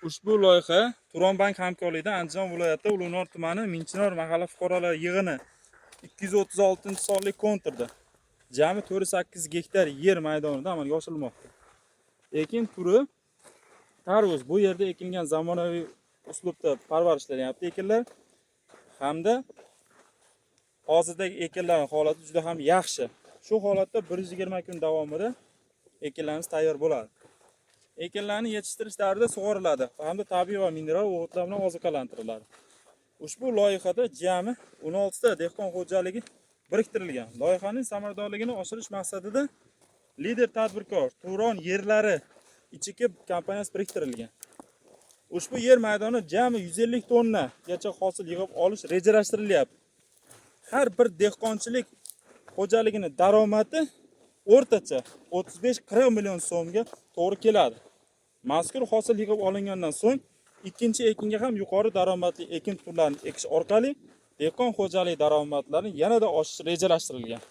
Ushbu loyiha Turonbank hamkorligida Andijon viloyati Ulug'nor tumani Minchinor mahalla fuqarolar yig'ini 236-sonli konturda jami 48 gektar yer maydonida amalga oshirilmoqda. Ekin turi tarvuz. Bu yerda ekilgan zamonaviy uslubda parvarishlanyapti ekinlar hamda hozirdagi ekinlarning holati juda ham yaxshi. Shu holatda 120 kun davomida ekinlarimiz tayyor bo'ladi. Ekinlarni yetishtirish davrida sug'oriladi hamda tabiiy va mineral o'g'itlar bilan oziqlantiriladi. Ushbu loyihada jami 16 ta dehqon xo'jaligi biriktirilgan. Loyihaning samaradorligini oshirish maqsadida lider tadbirkor Turon yerlari ichki kompaniyasi biriktirilgan. Ushbu yer maydoni jami 150 tonnagacha hosil yig'ib olish rejalashtirilyapti. Har bir dehqonchilik xo'jaligini daromadi o'rtacha 35-40 million so'mga to'g'ri keladi. Mazkur hosil yig'ib olingandan so'ng ikkinchi ekinga ham yuqori daromadli ekin turlarini ekish orqali dehqon xo'jaligi daromadlarini yanada oshirish rejalashtirilgan.